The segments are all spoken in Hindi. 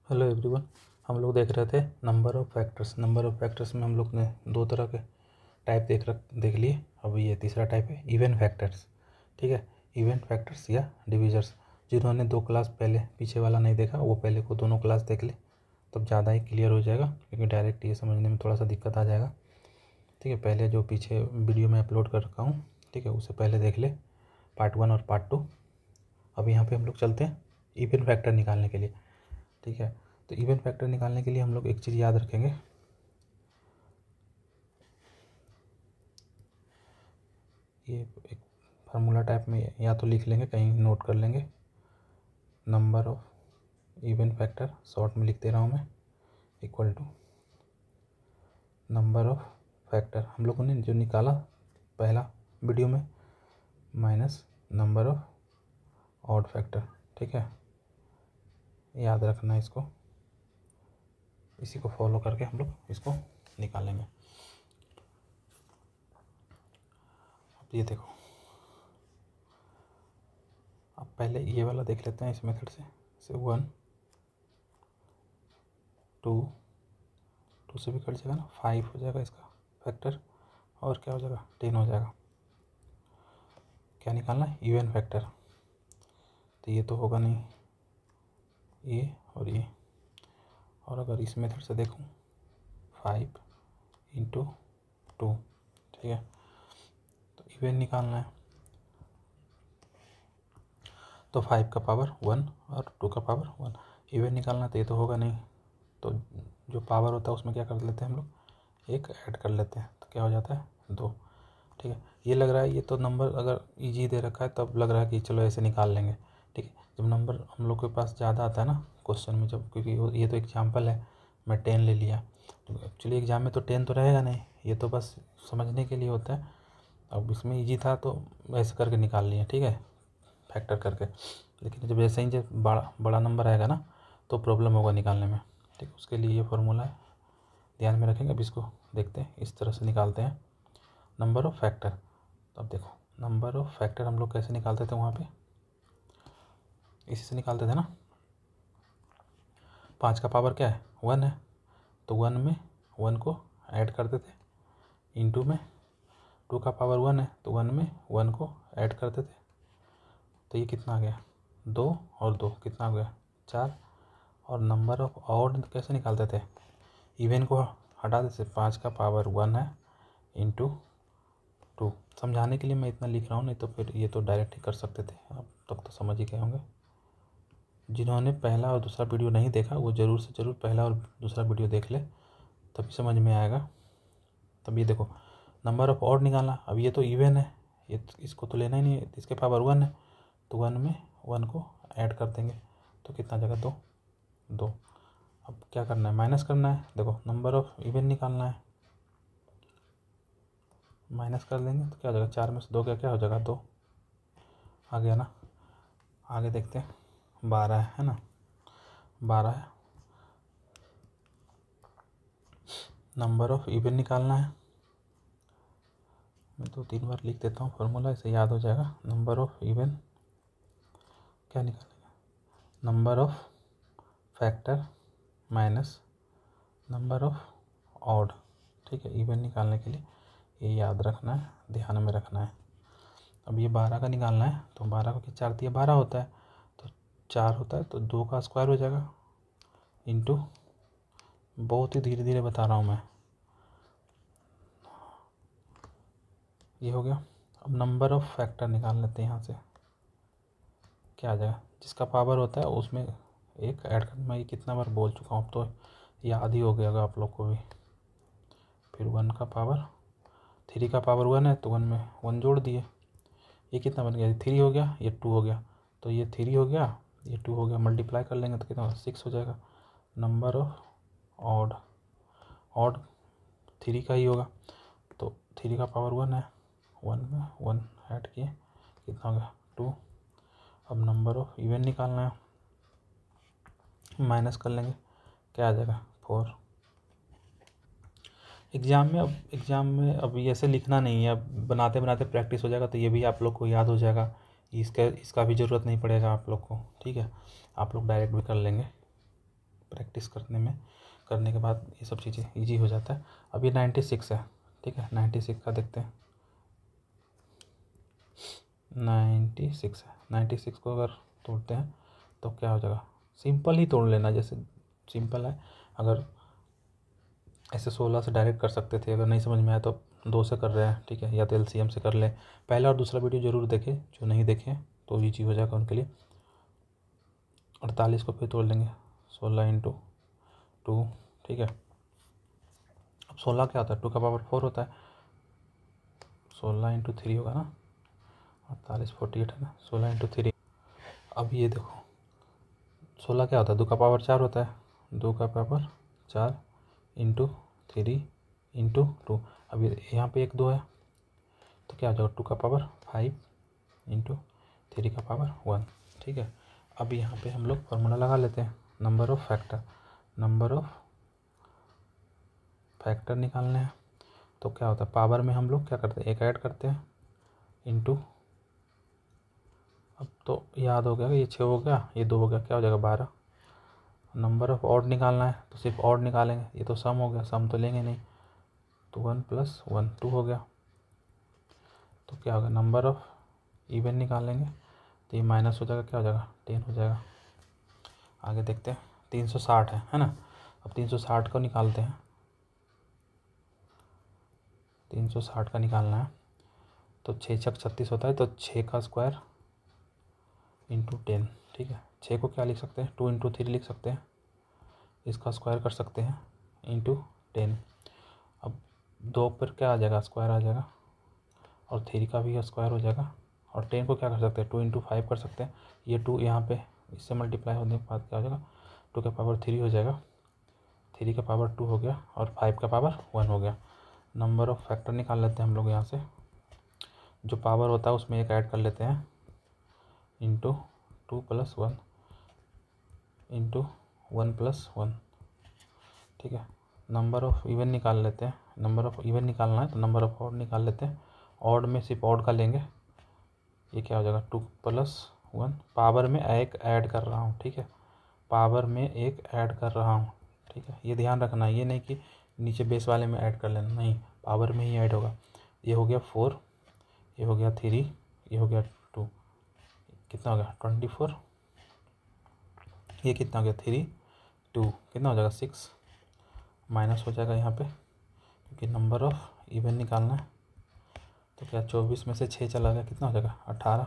Hello everyone. हम लोग देख रहे थे number of factors. Number of factors में हम लोग ने दो तरह के टाइप देख लिए। अब ये तीसरा टाइप है इवन फैक्टर्स। ठीक है, इवन फैक्टर्स या डिविजर्स। जिन्होंने दो क्लास पहले पीछे वाला नहीं देखा वो पहले को दोनों क्लास देख ले, तब ज़्यादा ही क्लियर हो जाएगा, क्योंकि डायरेक्ट ये समझने में थोड़ा सा दिक्कत आ जाएगा। ठीक है, पहले जो पीछे वीडियो में अपलोड कर रखा हूँ, ठीक है, उसे पहले देख ले, पार्ट 1 और पार्ट 2। अब यहाँ पे हम लोग चलते हैं इवन फैक्टर निकालने के लिए। ठीक है, तो इवन फैक्टर निकालने के लिए हम लोग एक चीज़ याद रखेंगे, ये एक फार्मूला टाइप में या तो लिख लेंगे, कहीं नोट कर लेंगे। नंबर ऑफ इवन फैक्टर, शॉर्ट में लिख दे रहा हूँ मैं, equal to number of factor हम लोगों ने जो निकाला पहला वीडियो में, minus number of odd factor. ठीक है, याद रखना इसको, इसी को फॉलो करके हम लोग इसको निकालेंगे। अब ये देखो, अब पहले ये वाला देख लेते हैं इस मेथड से 1 2 से भी कट जाएगा ना, 5 हो जाएगा इसका फैक्टर, और क्या हो जाएगा 10 हो जाएगा। क्या निकालना है? Even factor. तो ये तो होगा नहीं, ये और ये। और अगर इस मेथड से देखूं 5 × 2, ठीक है, तो इवन निकालना है, तो 5 का पावर 1 और 2 का पावर 1। इवन निकालना, तो ये तो होगा नहीं, तो जो पावर होता है उसमें क्या कर लेते हैं हम लोग, एक ऐड कर लेते हैं, तो क्या हो जाता है 2। ठीक है, ये लग रहा है, ये तो नंबर अगर इजी दे रखा है तब लग रहा है कि चलो ऐसे निकाल लेंगे। ठीक है, जब नंबर हम लोग के पास ज़्यादा आता है ना क्वेश्चन में, जब, क्योंकि ये तो एग्जाम्पल है, मैं 10 ले लिया, तो एक्चुअली एग्जाम में तो 10 तो रहेगा नहीं, ये तो बस समझने के लिए होता है। अब इसमें ईजी था तो ऐसे करके निकाल लिए, ठीक है, फैक्टर करके। लेकिन जब जैसे ही जब बड़ा नंबर आएगा ना तो प्रॉब्लम होगा निकालने में। ठीक है, उसके लिए ये फॉर्मूला है, ध्यान में रखेंगे। अब इसको देखते हैं, इस तरह से निकालते हैं नंबर ऑफ़ फैक्टर। तो अब देखो, नंबर ऑफ़ फैक्टर हम लोग कैसे निकालते थे, वहाँ पे इसी से निकालते थे ना। 5 का पावर क्या है 1 है, तो 1 में 1 को ऐड करते थे, इंटू में 2 का पावर 1 है, तो 1 में 1 को ऐड करते थे, तो ये कितना आ गया 2 और 2 कितना हो गया 4। और नंबर ऑफ़ ऑड कैसे निकालते थे, इवन को हटा देते, 5 का पावर 1 है इंटू 2। समझाने के लिए मैं इतना लिख रहा हूँ, नहीं तो फिर ये तो डायरेक्ट ही कर सकते थे, अब तक तो समझ ही गए होंगे। जिन्होंने पहला और दूसरा वीडियो नहीं देखा वो ज़रूर से ज़रूर पहला और दूसरा वीडियो देख ले, तभी समझ में आएगा। तब ये देखो, नंबर ऑफ़ ऑड निकालना, अब ये तो इवन है, ये इसको तो लेना ही नहीं है, इसके पावर 1 है, तो 1 में 1 को ऐड कर देंगे, तो कितना जगह 2। अब क्या करना है, माइनस करना है। देखो, नंबर ऑफ़ इवन निकालना है, माइनस कर देंगे तो क्या हो जाएगा, 4 में से 2 क्या हो जाएगा 2 आ गया ना। आगे देखते हैं, 12 है ना, 12 है। नंबर ऑफ़ इवन निकालना है, मैं 2-3 बार लिख देता हूँ फॉर्मूला, इसे याद हो जाएगा। नंबर ऑफ़ इवन क्या निकालेंगे, number of factor minus number of odd. ठीक है, इवन निकालने के लिए ये याद रखना है, ध्यान में रखना है। अब ये 12 का निकालना है, तो 12 को 4 दिया 12 होता है, तो 4 होता है, तो 2 का स्क्वायर हो जाएगा, इंटू, बहुत ही धीरे धीरे बता रहा हूँ मैं, ये हो गया। अब नंबर ऑफ़ फैक्टर निकाल लेते हैं, यहाँ से क्या आ जाएगा, जिसका पावर होता है उसमें एक ऐड कर। मैं ये कितना बार बोल चुका हूँ, तो याद ही हो गया आप लोग को भी। फिर 1 का पावर 3 का पावर 1 है, तो 1 में 1 जोड़ दिए, ये कितना बन गया, 3 हो गया, ये 2 हो गया, तो ये 3 हो गया, ये 2 हो गया, मल्टीप्लाई कर लेंगे तो कितना 6 हो जाएगा। नंबर ऑफ़ ऑड, ऑड 3 का ही होगा, तो 3 का पावर 1 है, 1 में 1 ऐड किए, कितना हो गया 2। अब नंबर ऑफ़ इवन निकालना है, माइनस कर लेंगे, क्या आ जाएगा 4। एग्ज़ाम में अब ये ऐसे लिखना नहीं है, अब बनाते बनाते प्रैक्टिस हो जाएगा, तो ये भी आप लोग को याद हो जाएगा, इसका भी ज़रूरत नहीं पड़ेगा आप लोग को। ठीक है, आप लोग डायरेक्ट भी कर लेंगे। प्रैक्टिस करने के बाद ये सब चीज़ें ईजी हो जाता है। अब ये 96 है, ठीक है, 96 का देखते हैं। 96 है, 96 को अगर तोड़ते हैं तो क्या हो जाएगा, सिंपल ही तोड़ लेना, जैसे सिंपल है। अगर ऐसे 16 से डायरेक्ट कर सकते थे, अगर नहीं समझ में आया तो 2 से कर रहे हैं, ठीक है, या तो LCM से कर ले। पहला और दूसरा वीडियो ज़रूर देखें, जो नहीं देखें तो ईजी हो जाएगा उनके लिए। 48 को फिर तोड़ लेंगे, 16 × 2, ठीक है। अब 16 क्या होता है, 2 का पावर 4 होता है, 16 × 3 होगा ना, 48 48 है ना, 16 × 3। अब ये देखो 16 क्या होता है, 2 का पावर 4 होता है, 2 का पावर 4 × 3 × 2। अब ये यहाँ पे 1 2 है तो क्या हो जाएगा, 2 का पावर 5 × 3 का पावर 1, ठीक है। अब यहाँ पे हम लोग फार्मूला लगा लेते हैं, नंबर ऑफ फैक्टर निकालने हैं। तो क्या होता है, पावर में हम लोग क्या करते हैं, 1 ऐड करते हैं इंटू, अब तो याद हो गया कि ये 6 हो गया, ये 2 हो गया, क्या हो जाएगा 12। नंबर ऑफ ऑड निकालना है तो सिर्फ ऑड निकालेंगे, ये तो सम हो गया, सम तो लेंगे नहीं, तो 1 + 1 2 हो गया। तो क्या होगा, नंबर ऑफ इवन निकालेंगे तो ये माइनस हो जाएगा, क्या हो जाएगा 10 हो जाएगा। आगे देखते हैं, 360 है ना। अब 360 को निकालते हैं, 360 का निकालना है तो 6 × 36 होता है, तो 6 का स्क्वायर × 10, ठीक है। 6 को क्या लिख सकते हैं, 2 × 3 लिख सकते हैं, इसका स्क्वायर कर सकते हैं × 10। अब 2 पर क्या आ जाएगा, स्क्वायर आ जाएगा, और 3 का भी स्क्वायर हो जाएगा, और 10 को क्या कर सकते हैं, 2 × 5 कर सकते हैं। ये 2 यहाँ पे इससे मल्टीप्लाई होने के बाद क्या हो जाएगा, 2 का पावर 3 हो जाएगा, 3 का पावर 2 हो गया, और 5 का पावर 1 हो गया। नंबर ऑफ फैक्टर निकाल लेते हैं हम लोग, यहाँ से जो पावर होता है उसमें 1 ऐड कर लेते हैं, × 2 + 1 × 1 + 1, ठीक है। नंबर ऑफ इवन निकाल लेते हैं, नंबर ऑफ इवन निकालना है तो नंबर ऑफ ऑड निकाल लेते हैं। ऑड में सिर्फ ऑड का लेंगे, ये क्या हो जाएगा 2 + 1, पावर में 1 ऐड कर रहा हूँ, ठीक है, पावर में 1 ऐड कर रहा हूँ, ठीक है। ये ध्यान रखना, ये नहीं कि नीचे बेस वाले में ऐड कर लेना, नहीं, पावर में ही ऐड होगा। ये हो गया 4, ये हो गया 3, ये हो गया 2, कितना हो गया 24, ये कितना हो गया 3 2, कितना हो जाएगा 6, माइनस हो जाएगा यहाँ पे, क्योंकि नंबर ऑफ इवन निकालना है। तो क्या 24 में से 6 चला गया, कितना हो जाएगा 18,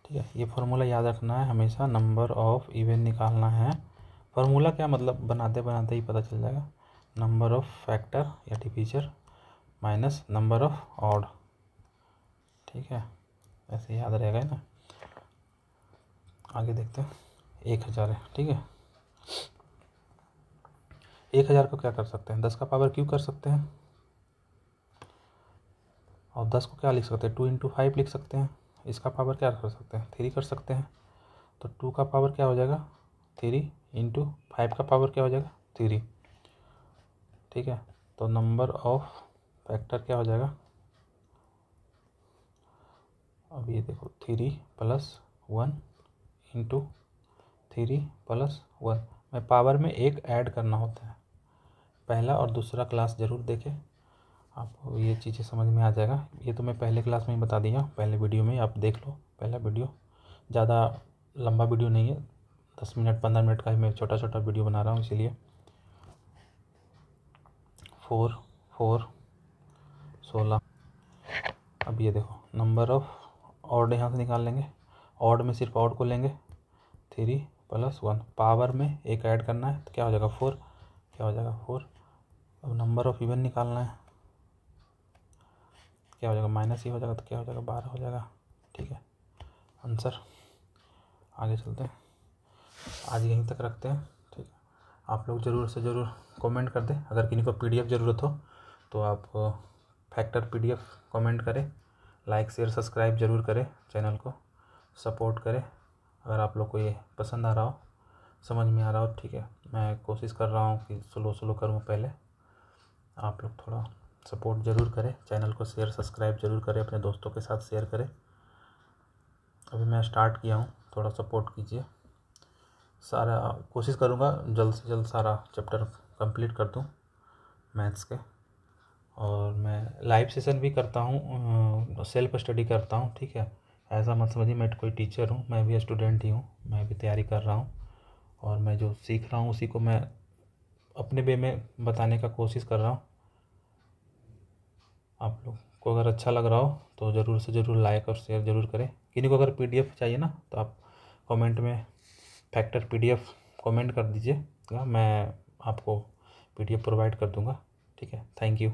ठीक है। ये फार्मूला याद रखना है हमेशा, नंबर ऑफ इवन निकालना है। फार्मूला क्या मतलब, बनाते बनाते ही पता चल जाएगा, नंबर ऑफ फैक्टर या divisor minus number of odd, ठीक है, ऐसे याद रहेगा ना। आगे देखते हैं, 1000 है, ठीक है। 1000 को क्या कर सकते हैं, 10 का पावर क्यों कर सकते हैं, और 10 को क्या लिख सकते हैं, 2 × 5 लिख सकते हैं, इसका पावर क्या कर सकते हैं 3 कर सकते हैं। तो 2 का पावर क्या हो जाएगा 3 × 5 का पावर क्या हो जाएगा 3, ठीक है। तो नंबर ऑफ फैक्टर क्या हो जाएगा, अब ये देखो 3 + 1 × 3 + 1, में पावर में 1 ऐड करना होता है। पहला और दूसरा क्लास ज़रूर देखें, आपको ये चीज़ें समझ में आ जाएगा। ये तो मैं पहले क्लास में ही बता दिया, पहले वीडियो में आप देख लो, पहला वीडियो ज़्यादा लंबा वीडियो नहीं है, 10 मिनट 15 मिनट का ही मैं छोटा छोटा वीडियो बना रहा हूँ, इसीलिए। 4 4 16। अब ये देखो नंबर ऑफ ऑड यहाँ से निकाल लेंगे, ऑड में सिर्फ ऑड को लेंगे, 3 + 1, पावर में 1 ऐड करना है तो क्या हो जाएगा 4, क्या हो जाएगा 4। अब नंबर ऑफ इवन निकालना है, क्या हो जाएगा माइनस ही हो जाएगा, तो क्या हो जाएगा 12 हो जाएगा, ठीक है, आंसर। आगे चलते हैं, आज यहीं तक रखते हैं, ठीक है। आप लोग ज़रूर से ज़रूर कमेंट कर दें, अगर किसी को PDF ज़रूरत हो तो आप फैक्टर PDF कमेंट करें, लाइक शेयर सब्सक्राइब ज़रूर करें, चैनल को सपोर्ट करें। अगर आप लोग को ये पसंद आ रहा हो, समझ में आ रहा हो, ठीक है, मैं कोशिश कर रहा हूँ कि स्लो करूँ, पहले आप लोग थोड़ा सपोर्ट ज़रूर करें, चैनल को शेयर सब्सक्राइब ज़रूर करें, अपने दोस्तों के साथ शेयर करें। अभी मैं स्टार्ट किया हूँ, थोड़ा सपोर्ट कीजिए। सारा कोशिश करूँगा जल्द से जल्द सारा चैप्टर कंप्लीट कर दूँ मैथ्स के। और मैं लाइव सेशन भी करता हूँ, सेल्फ स्टडी करता हूँ, ठीक है। ऐसा मत समझिए मैं कोई टीचर हूँ, मैं भी स्टूडेंट ही हूँ, मैं भी तैयारी कर रहा हूँ और मैं जो सीख रहा हूँ उसी को मैं अपने वे में बताने का कोशिश कर रहा हूँ। आप लोग को अगर अच्छा लग रहा हो तो ज़रूर से ज़रूर लाइक और शेयर ज़रूर करें। किन्हीं को अगर PDF चाहिए ना तो आप कमेंट में फैक्टर PDF कमेंट कर दीजिएगा, मैं आपको PDF प्रोवाइड कर दूँगा, ठीक है। Thank you.